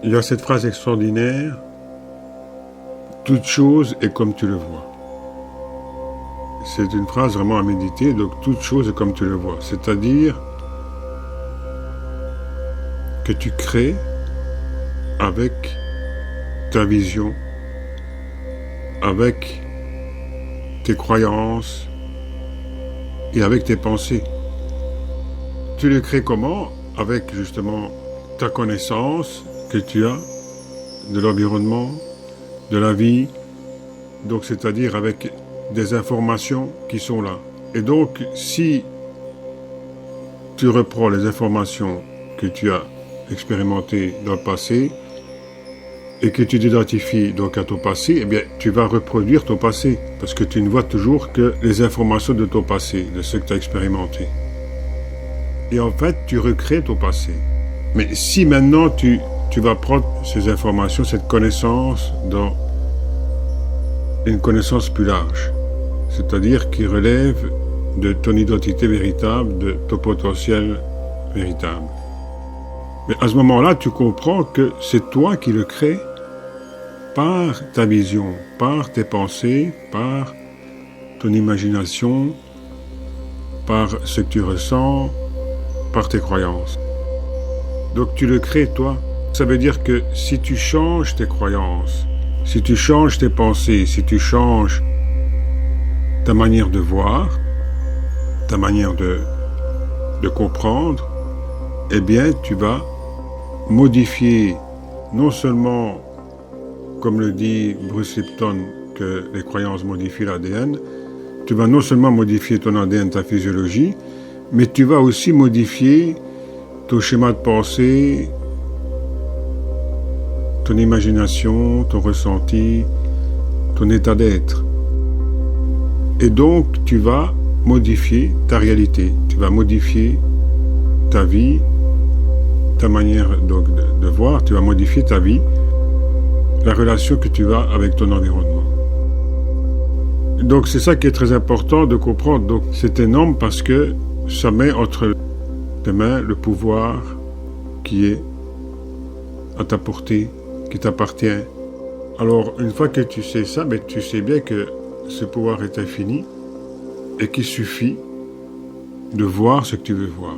Il y a cette phrase extraordinaire, toute chose est comme tu le vois. C'est une phrase vraiment à méditer, donc toute chose est comme tu le vois. C'est-à-dire que tu crées avec ta vision, avec tes croyances et avec tes pensées. Tu le crées comment? Avec justement ta connaissance que tu as de l'environnement, de la vie, donc c'est-à-dire avec des informations qui sont là. Et donc, si tu reprends les informations que tu as expérimentées dans le passé et que tu t'identifies donc à ton passé, eh bien, tu vas reproduire ton passé parce que tu ne vois toujours que les informations de ton passé, de ce que tu as expérimenté. Et en fait, tu recrées ton passé. Mais si maintenant tu vas prendre ces informations, cette connaissance dans une connaissance plus large, c'est-à-dire qui relève de ton identité véritable, de ton potentiel véritable. Mais à ce moment-là, tu comprends que c'est toi qui le crée par ta vision, par tes pensées, par ton imagination, par ce que tu ressens, par tes croyances. Donc tu le crées toi. Ça veut dire que si tu changes tes croyances, si tu changes tes pensées, si tu changes ta manière de voir, ta manière de comprendre, eh bien tu vas modifier non seulement, comme le dit Bruce Lipton, que les croyances modifient l'ADN, tu vas non seulement modifier ton ADN, ta physiologie, mais tu vas aussi modifier ton schéma de pensée, ton imagination, ton ressenti, ton état d'être. Et donc, tu vas modifier ta réalité, tu vas modifier ta vie, ta manière donc de voir, tu vas modifier ta vie, la relation que tu as avec ton environnement. Donc, c'est ça qui est très important de comprendre. Donc, c'est énorme parce que ça met entre tes mains le pouvoir qui est à ta portée, qui t'appartient. Alors, une fois que tu sais ça, mais tu sais bien que ce pouvoir est infini et qu'il suffit de voir ce que tu veux voir.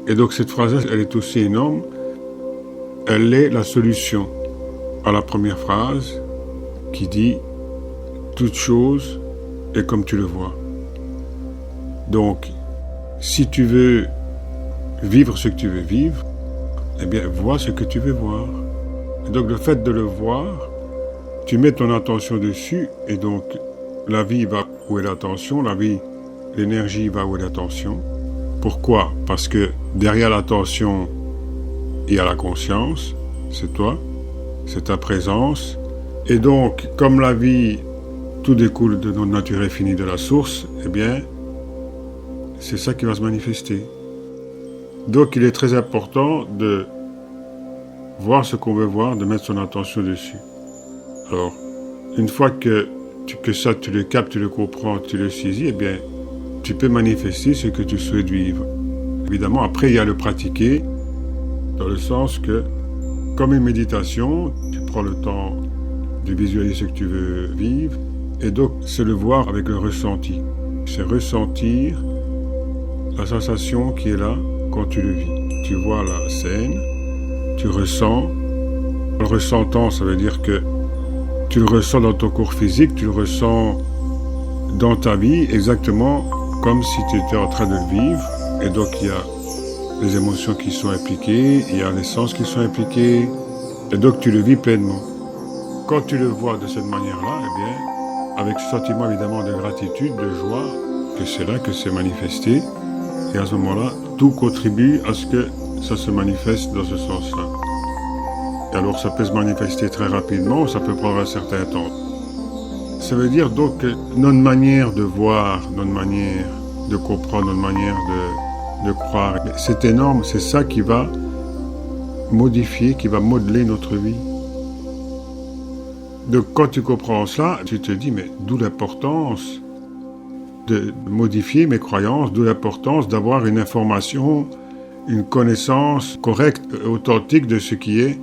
Et donc, cette phrase, elle est aussi énorme. Elle est la solution à la première phrase qui dit « Toute chose est comme tu le vois ». Donc, si tu veux vivre ce que tu veux vivre, eh bien, vois ce que tu veux voir. Et donc, le fait de le voir, tu mets ton attention dessus, et donc, la vie va où est l'attention, l'énergie va où est l'attention. Pourquoi? Parce que derrière l'attention, il y a la conscience, c'est toi, c'est ta présence. Et donc, comme la vie, tout découle de notre nature infinie de la source, eh bien, c'est ça qui va se manifester. Donc, il est très important de voir ce qu'on veut voir, de mettre son attention dessus. Alors, une fois que ça, tu le captes, tu le comprends, tu le saisis, eh bien, tu peux manifester ce que tu souhaites vivre. Évidemment, après, il y a le pratiquer, dans le sens que, comme une méditation, tu prends le temps de visualiser ce que tu veux vivre, et donc, c'est le voir avec le ressenti. C'est ressentir la sensation qui est là quand tu le vis. Tu vois la scène, tu ressens. Le ressentant, ça veut dire que tu le ressens dans ton corps physique, tu le ressens dans ta vie, exactement comme si tu étais en train de le vivre. Et donc, il y a les émotions qui sont impliquées, il y a les sens qui sont impliqués, et donc tu le vis pleinement. Quand tu le vois de cette manière-là, eh bien, avec ce sentiment évidemment de gratitude, de joie, que c'est là que c'est manifesté, et à ce moment-là, tout contribue à ce que ça se manifeste dans ce sens-là. Et alors, ça peut se manifester très rapidement, ça peut prendre un certain temps. Ça veut dire donc que notre manière de voir, notre manière de comprendre, notre manière de croire, c'est énorme, c'est ça qui va modifier, qui va modeler notre vie. Donc, quand tu comprends cela, tu te dis, mais d'où l'importance de modifier mes croyances, d'où l'importance d'avoir une information une connaissance correcte, authentique de ce qui est,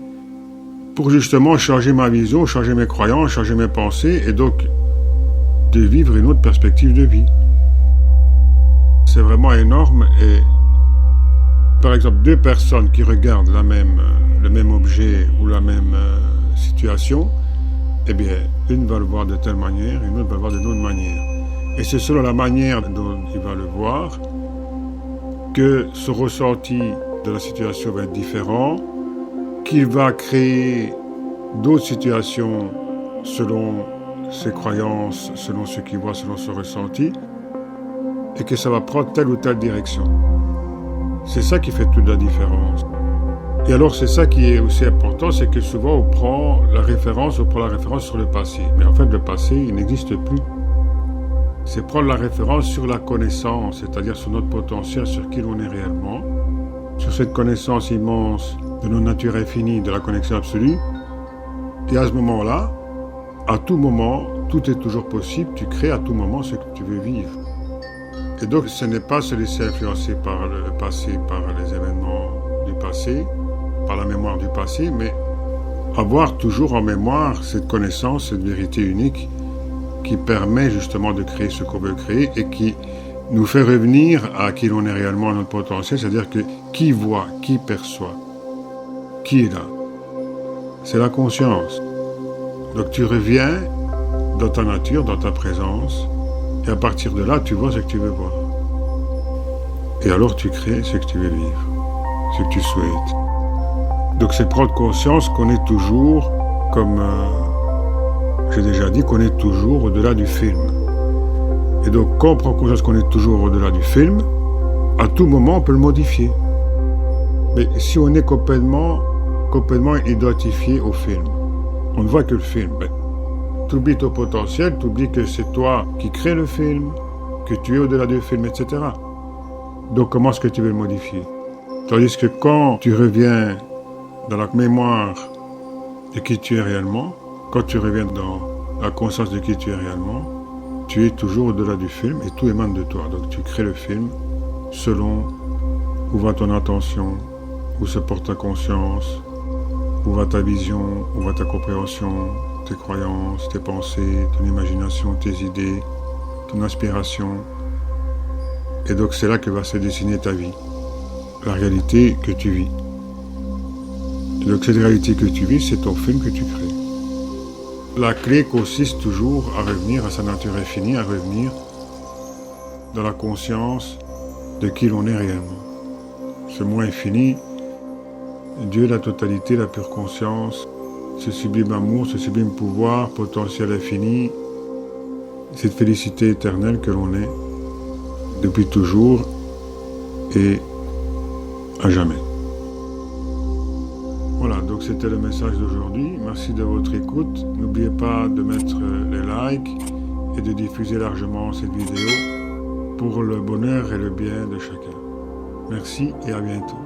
pour justement changer ma vision, changer mes croyances, changer mes pensées, et donc de vivre une autre perspective de vie. C'est vraiment énorme, et par exemple, deux personnes qui regardent le même objet ou la même situation, eh bien, une va le voir de telle manière, une autre va le voir d'une autre manière. Et c'est selon la manière dont il va le voir que ce ressenti de la situation va être différent, qu'il va créer d'autres situations selon ses croyances, selon ce qu'il voit, selon son ressenti, et que ça va prendre telle ou telle direction. C'est ça qui fait toute la différence. Et alors c'est ça qui est aussi important, c'est que souvent on prend la référence sur le passé. Mais en fait le passé, il n'existe plus. C'est prendre la référence sur la connaissance, c'est-à-dire sur notre potentiel, sur qui l'on est réellement, sur cette connaissance immense de notre nature infinie, de la connexion absolue. Et à ce moment-là, à tout moment, tout est toujours possible, tu crées à tout moment ce que tu veux vivre. Et donc ce n'est pas se laisser influencer par le passé, par les événements du passé, par la mémoire du passé, mais avoir toujours en mémoire cette connaissance, cette vérité unique qui permet justement de créer ce qu'on veut créer et qui nous fait revenir à qui l'on est réellement, à notre potentiel, c'est-à-dire que qui voit, qui perçoit, qui est là. C'est la conscience. Donc tu reviens dans ta nature, dans ta présence, et à partir de là, tu vois ce que tu veux voir. Et alors tu crées ce que tu veux vivre, ce que tu souhaites. Donc c'est prendre conscience qu'on est toujours, comme j'ai déjà dit, qu'on est toujours au-delà du film. Et donc quand on prend conscience qu'on est toujours au-delà du film, à tout moment on peut le modifier. Mais si on est complètement identifié au film, on ne voit que le film, tu oublies ton potentiel, tu oublies que c'est toi qui crée le film, que tu es au-delà du film, etc. Donc comment est-ce que tu veux le modifier? Tandis que quand tu reviens dans la mémoire de qui tu es réellement, quand tu reviens dans la conscience de qui tu es réellement, tu es toujours au-delà du film et tout émane de toi. Donc tu crées le film selon où va ton attention, où se porte ta conscience, où va ta vision, où va ta compréhension, tes croyances, tes pensées, ton imagination, tes idées, ton aspiration. Et donc c'est là que va se dessiner ta vie, la réalité que tu vis. Et donc cette réalité que tu vis, c'est ton film que tu crées. La clé consiste toujours à revenir à sa nature infinie, à revenir dans la conscience de qui l'on est réellement. Ce moi infini, Dieu, la totalité, la pure conscience, ce sublime amour, ce sublime pouvoir, potentiel infini, cette félicité éternelle que l'on est depuis toujours et à jamais. Voilà, donc c'était le message d'aujourd'hui. Merci de votre écoute. N'oubliez pas de mettre les likes et de diffuser largement cette vidéo pour le bonheur et le bien de chacun. Merci et à bientôt.